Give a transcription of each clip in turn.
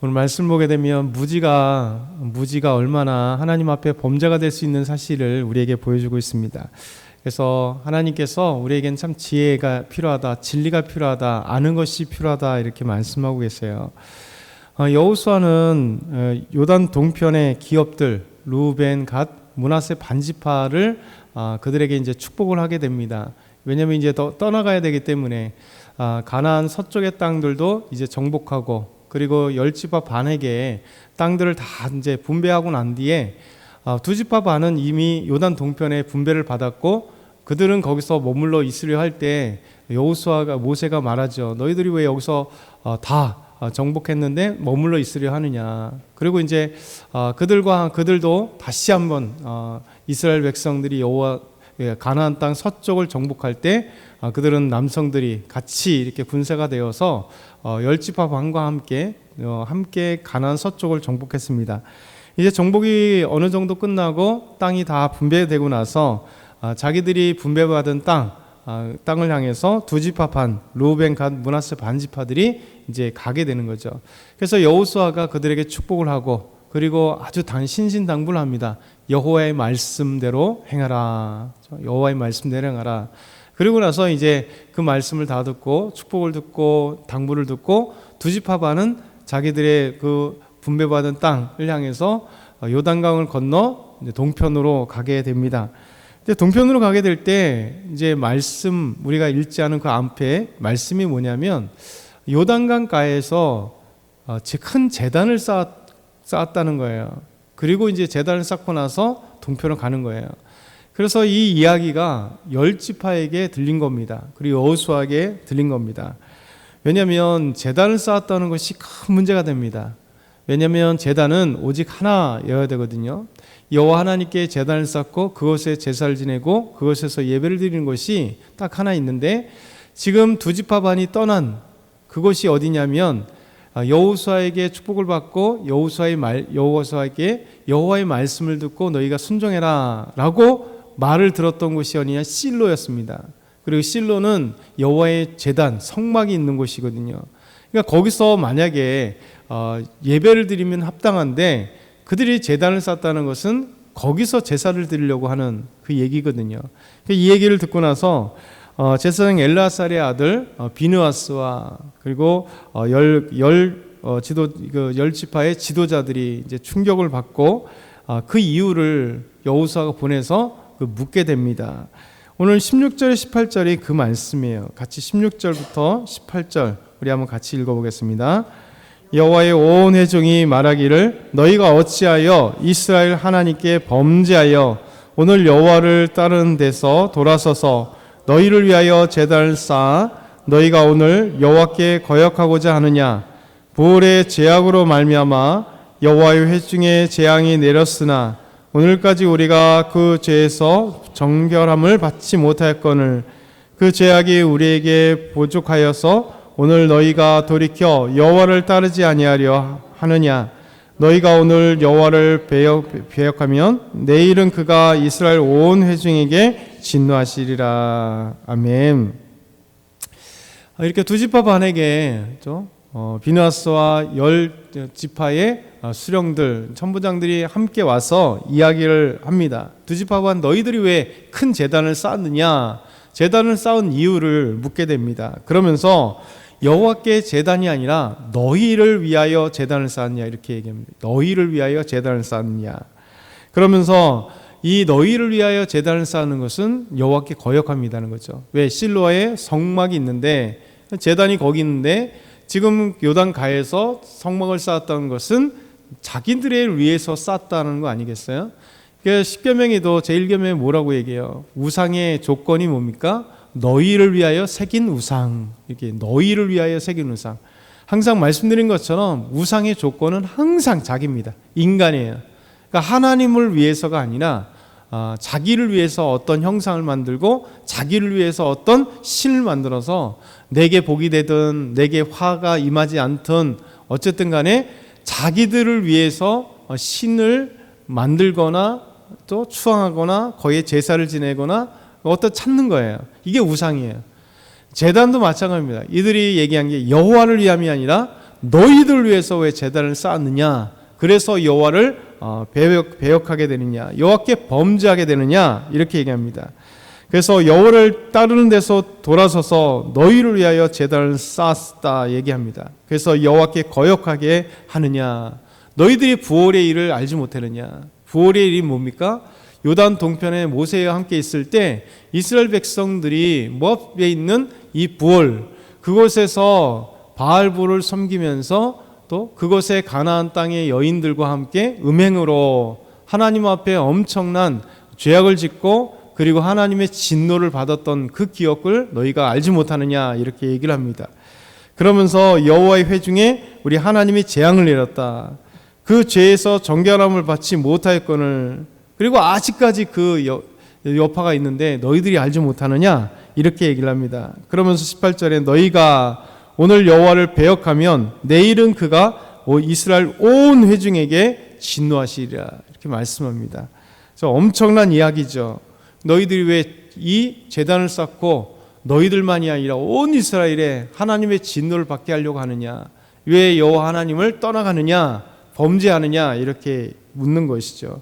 오늘 말씀 보게 되면 무지가 얼마나 하나님 앞에 범죄가 될 수 있는 사실을 우리에게 보여주고 있습니다. 그래서 하나님께서 우리에겐 참 지혜가 필요하다, 진리가 필요하다, 아는 것이 필요하다 이렇게 말씀하고 계세요. 여호수아는 요단 동편의 기업들 루벤, 갓, 므낫세 반지파를 그들에게 이제 축복을 하게 됩니다. 왜냐하면 이제 떠나가야 되기 때문에 가나안 서쪽의 땅들도 이제 정복하고, 그리고 10지파 반에게 땅들을 다 이제 분배하고 난 뒤에 2지파 반은 이미 요단 동편에 분배를 받았고, 그들은 거기서 머물러 있으려 할 때 여호수아가 모세가 말하죠. 너희들이 왜 여기서 다 정복했는데 머물러 있으려 하느냐. 그리고 이제 그들도 다시 한번 이스라엘 백성들이 가나안 땅 서쪽을 정복할 때 그들은 남성들이 같이 이렇게 분쇄가 되어서 10지파 반과 함께 가나안 서쪽을 정복했습니다. 이제 정복이 어느 정도 끝나고 땅이 다 분배되고 나서 자기들이 분배받은 땅을 향해서 2지파 반, 루벤, 갓, 므낫세 반지파들이 이제 가게 되는 거죠. 그래서 여호수아가 그들에게 축복을 하고, 그리고 아주 신신당부를 합니다. 여호와의 말씀대로 행하라. 여호와의 말씀대로 행하라. 그리고 나서 이제 그 말씀을 다 듣고 축복을 듣고 당부를 듣고 2지파 반은 자기들의 그 분배받은 땅을 향해서 요단강을 건너 동편으로 가게 됩니다. 동편으로 가게 될 때 이제 우리가 읽지 않은 그 앞에 말씀이 뭐냐면 요단강가에서 큰 제단을 쌓았다는 거예요. 그리고 이제 제단을 쌓고 나서 동편으로 가는 거예요. 그래서 이 이야기가 10지파에게 들린 겁니다. 그리고 여호수아에게 들린 겁니다. 왜냐하면 제단을 쌓았다는 것이 큰 문제가 됩니다. 왜냐하면 제단은 오직 하나여야 되거든요. 여호와 하나님께 제단을 쌓고 그곳에 제사를 지내고 그곳에서 예배를 드리는 것이 딱 하나 있는데, 지금 2지파 반이 떠난 그곳이 어디냐면 여호수아에게 축복을 받고 여호수아에게 여호와의 말씀을 듣고 너희가 순종해라 라고 말을 들었던 곳이 어디냐, 실로였습니다. 그리고 실로는 여호와의 제단, 성막이 있는 곳이거든요. 그러니까 거기서 만약에 예배를 드리면 합당한데, 그들이 제단을 쌓았다는 것은 거기서 제사를 드리려고 하는 그 얘기거든요. 이 얘기를 듣고 나서 제사장 엘르아살의 아들 비느하스와 그리고 10지파의 지도자들이 이제 충격을 받고 그 이유를 여호수아가 보내서 묻게 됩니다. 오늘 16절 18절이 그 말씀이에요. 같이 16절부터 18절 우리 한번 같이 읽어보겠습니다. 여호와의 온 회중이 말하기를 너희가 어찌하여 이스라엘 하나님께 범죄하여 오늘 여호와를 따르는 데서 돌아서서 너희를 위하여 제단을 쌓아 너희가 오늘 여호와께 거역하고자 하느냐. 부올의 죄악으로 말미암아 여호와의 회중의 재앙이 내렸으나 오늘까지 우리가 그 죄에서 정결함을 받지 못하였거늘 그 죄악이 우리에게 보족하여서 오늘 너희가 돌이켜 여호와를 따르지 아니하려 하느냐. 너희가 오늘 여호와를 배역하면 내일은 그가 이스라엘 온 회중에게 진노하시리라. 아멘. 이렇게 2지파 반에게 비느하스와 10지파의 수령들, 천부장들이 함께 와서 이야기를 합니다. 2지파 반 너희들이 왜 큰 제단을 쌓았느냐, 제단을 쌓은 이유를 묻게 됩니다. 그러면서 여호와께 제단이 아니라 너희를 위하여 제단을 쌓았냐 이렇게 얘기합니다. 너희를 위하여 제단을 쌓았냐. 그러면서 이 너희를 위하여 제단을 쌓는 것은 여호와께 거역합니다는 거죠. 왜? 실로에 성막이 있는데 제단이 거기 있는데 지금 요단가에서 성막을 쌓았다는 것은 자기들을 위해서 쌓았다는 거 아니겠어요? 그러니까 십계명에도 제1계명에 뭐라고 얘기해요? 우상의 조건이 뭡니까? 너희를 위하여 새긴 우상. 이렇게 너희를 위하여 새긴 우상. 항상 말씀드린 것처럼 우상의 조건은 항상 자기입니다. 인간이에요. 그러니까 하나님을 위해서가 아니라 자기를 위해서 어떤 형상을 만들고 자기를 위해서 어떤 신을 만들어서 내게 복이 되든 내게 화가 임하지 않든 어쨌든 간에 자기들을 위해서 신을 만들거나 또 추앙하거나 거기에 제사를 지내거나 어떤 찾는 거예요. 이게 우상이에요. 제단도 마찬가지입니다. 이들이 얘기한 게 여호와를 위함이 아니라 너희들 위해서 왜 제단을 쌓았느냐? 그래서 여호와를 배역하게 되느냐? 여호와께 범죄하게 되느냐? 이렇게 얘기합니다. 그래서 여호와를 따르는 데서 돌아서서 너희를 위하여 제단을 쌓았다 얘기합니다. 그래서 여호와께 거역하게 하느냐? 너희들이 부올의 일을 알지 못하느냐? 부올의 일이 뭡니까? 요단 동편에 모세와 함께 있을 때 이스라엘 백성들이 모압에 있는 이 부올, 그곳에서 바알부를 섬기면서 또 그곳의 가나안 땅의 여인들과 함께 음행으로 하나님 앞에 엄청난 죄악을 짓고 그리고 하나님의 진노를 받았던 그 기억을 너희가 알지 못하느냐 이렇게 얘기를 합니다. 그러면서 여호와의 회중에 우리 하나님이 재앙을 내렸다. 그 죄에서 정결함을 받지 못하였거늘 그리고 아직까지 그 여파가 있는데 너희들이 알지 못하느냐 이렇게 얘기를 합니다. 그러면서 18절에 너희가 오늘 여호와를 배역하면 내일은 그가 이스라엘 온 회중에게 진노하시리라 이렇게 말씀합니다. 그래서 엄청난 이야기죠. 너희들이 왜 이 제단을 쌓고 너희들만이 아니라 온 이스라엘에 하나님의 진노를 받게 하려고 하느냐? 왜 여호와 하나님을 떠나가느냐? 범죄하느냐? 이렇게 묻는 것이죠.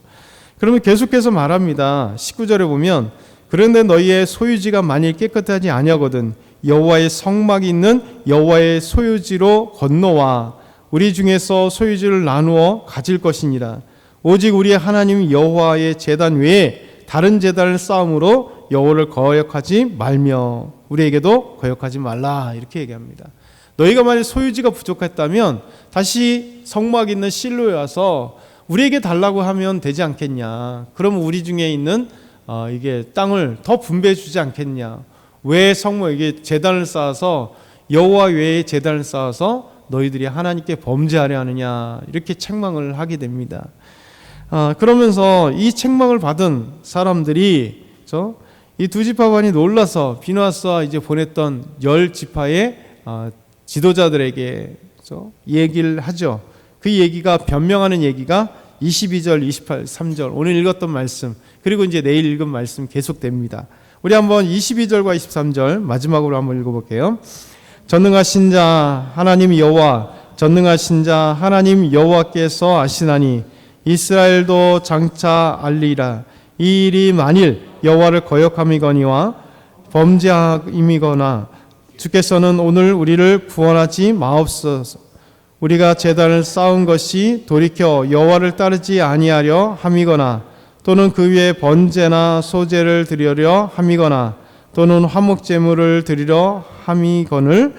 그러면 계속해서 말합니다. 19절에 보면 그런데 너희의 소유지가 만일 깨끗하지 아니하거든 여호와의 성막이 있는 여호와의 소유지로 건너와 우리 중에서 소유지를 나누어 가질 것이니라. 오직 우리의 하나님 여호와의 제단 외에 다른 제단을 쌓음으로 여호와를 거역하지 말며 우리에게도 거역하지 말라 이렇게 얘기합니다. 너희가 만약 소유지가 부족했다면 다시 성막 있는 실로에 와서 우리에게 달라고 하면 되지 않겠냐? 그러면 우리 중에 있는 이게 땅을 더 분배해 주지 않겠냐? 왜 성막에 제단을 쌓아서 여호와 외에 제단을 쌓아서 너희들이 하나님께 범죄하려 하느냐? 이렇게 책망을 하게 됩니다. 그러면서 이 책망을 받은 사람들이 이 두 지파반이 놀라서 비누아스와 이제 보냈던 10지파의 지도자들에게 얘기를 하죠. 그 얘기가 변명하는 얘기가 22절, 28, 3절 오늘 읽었던 말씀 그리고 이제 내일 읽은 말씀 계속됩니다. 우리 한번 22절과 23절 마지막으로 한번 읽어볼게요. 전능하신 자 하나님 여호와 전능하신 자 하나님 여호와께서 아시나니 이스라엘도 장차 알리라. 이 일이 만일 여호와를 거역함이거니와 범죄함이거나 주께서는 오늘 우리를 구원하지 마옵소서. 우리가 제단을 쌓은 것이 돌이켜 여호와를 따르지 아니하려 함이거나 또는 그 위에 번제나 소제를 드리려 함이거나 또는 화목 제물을 드리려 함이거늘.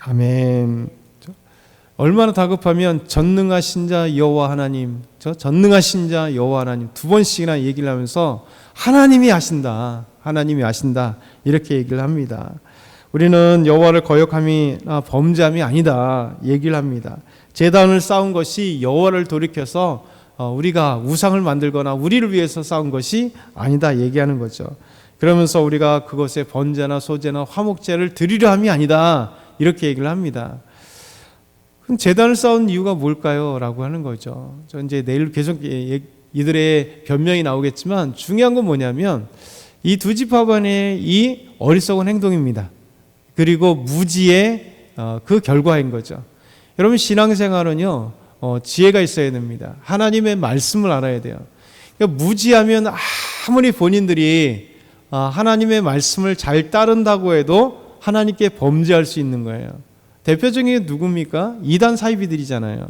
아멘. 얼마나 다급하면 전능하신 자 여호와 하나님, 전능하신 자 여호와 하나님 두 번씩이나 얘기를 하면서 하나님이 아신다, 하나님이 아신다 이렇게 얘기를 합니다. 우리는 여호와를 거역함이나 범죄함이 아니다 얘기를 합니다. 제단을 쌓은 것이 여호와를 돌이켜서 우리가 우상을 만들거나 우리를 위해서 쌓은 것이 아니다 얘기하는 거죠. 그러면서 우리가 그것에 번제나 소제나 화목제를 드리려 함이 아니다 이렇게 얘기를 합니다. 그럼 제단을 쌓은 이유가 뭘까요? 라고 하는 거죠. 저 이제 내일 계속 이들의 변명이 나오겠지만 중요한 건 뭐냐면 이 두 지파반의 이 어리석은 행동입니다. 그리고 무지의 그 결과인 거죠. 여러분 신앙생활은요 지혜가 있어야 됩니다. 하나님의 말씀을 알아야 돼요. 그러니까 무지하면 아무리 본인들이 하나님의 말씀을 잘 따른다고 해도 하나님께 범죄할 수 있는 거예요. 대표적인 게 누굽니까? 이단 사이비들이잖아요.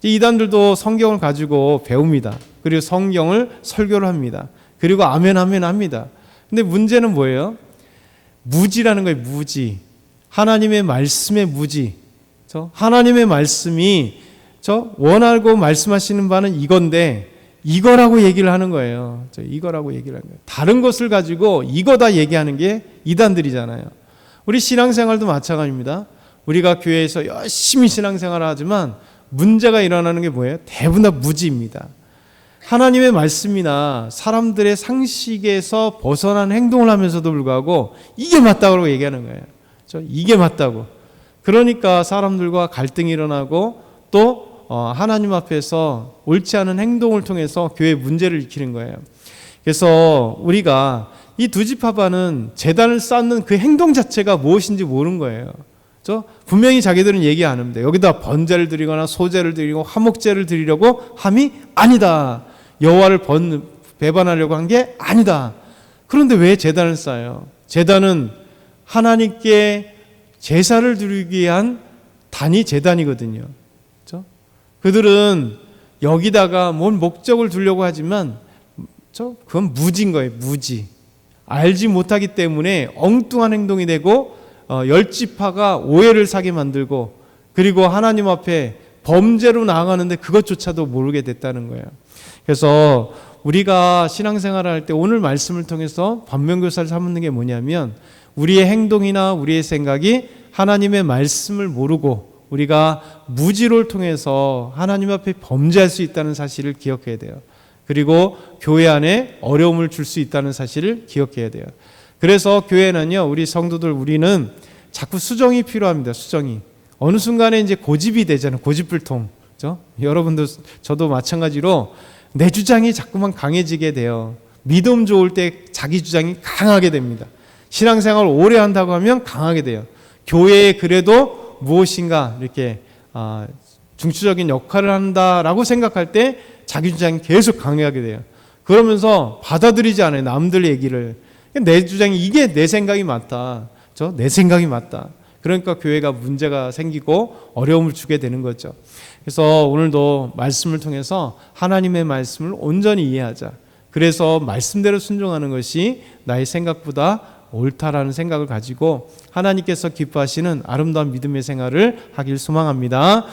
이단들도 성경을 가지고 배웁니다. 그리고 성경을 설교를 합니다. 그리고 아멘 아멘 합니다. 근데 문제는 뭐예요? 무지라는 거예요. 무지. 하나님의 말씀의 무지. 하나님의 말씀이 원하고 말씀하시는 바는 이건데 이거라고 얘기를 하는 거예요. 이거라고 얘기를 하는 거예요. 다른 것을 가지고 이거다 얘기하는 게 이단들이잖아요. 우리 신앙생활도 마찬가지입니다. 우리가 교회에서 열심히 신앙생활을 하지만 문제가 일어나는 게 뭐예요? 대부분 다 무지입니다. 하나님의 말씀이나 사람들의 상식에서 벗어난 행동을 하면서도 불구하고 이게 맞다고 얘기하는 거예요. 이게 맞다고. 그러니까 사람들과 갈등이 일어나고 또 하나님 앞에서 옳지 않은 행동을 통해서 교회에 문제를 일으키는 거예요. 그래서 우리가 이 두 지파반은 제단을 쌓는 그 행동 자체가 무엇인지 모르는 거예요. 분명히 자기들은 얘기 안 합니다. 여기다 번제를 드리거나 소제를 드리고 화목제를 드리려고 함이 아니다. 여호와를 배반하려고 한 게 아니다. 그런데 왜 제단을 쌓아요? 제단은 하나님께 제사를 드리기 위한 단위 제단이거든요. 그렇죠? 그들은 여기다가 뭔 목적을 두려고 하지만 그건 무지인 거예요. 무지. 알지 못하기 때문에 엉뚱한 행동이 되고 열지파가 오해를 사게 만들고 그리고 하나님 앞에 범죄로 나아가는데 그것조차도 모르게 됐다는 거예요. 그래서 우리가 신앙생활을 할 때 오늘 말씀을 통해서 반면교사를 삼는 게 뭐냐면 우리의 행동이나 우리의 생각이 하나님의 말씀을 모르고 우리가 무지를 통해서 하나님 앞에 범죄할 수 있다는 사실을 기억해야 돼요. 그리고 교회 안에 어려움을 줄 수 있다는 사실을 기억해야 돼요. 그래서 교회는요, 우리 성도들 우리는 자꾸 수정이 필요합니다. 수정이. 어느 순간에 이제 고집이 되잖아요. 고집불통. 그렇죠? 여러분도 저도 마찬가지로 내 주장이 자꾸만 강해지게 돼요. 믿음 좋을 때 자기 주장이 강하게 됩니다. 신앙생활을 오래 한다고 하면 강하게 돼요. 교회에 그래도 무엇인가 이렇게 중추적인 역할을 한다라고 생각할 때 자기 주장이 계속 강하게 돼요. 그러면서 받아들이지 않아요. 남들 얘기를. 내 주장이 이게 내 생각이 맞다. 내 생각이 맞다. 그러니까 교회가 문제가 생기고 어려움을 주게 되는 거죠. 그래서 오늘도 말씀을 통해서 하나님의 말씀을 온전히 이해하자. 그래서 말씀대로 순종하는 것이 나의 생각보다 옳다라는 생각을 가지고 하나님께서 기뻐하시는 아름다운 믿음의 생활을 하길 소망합니다.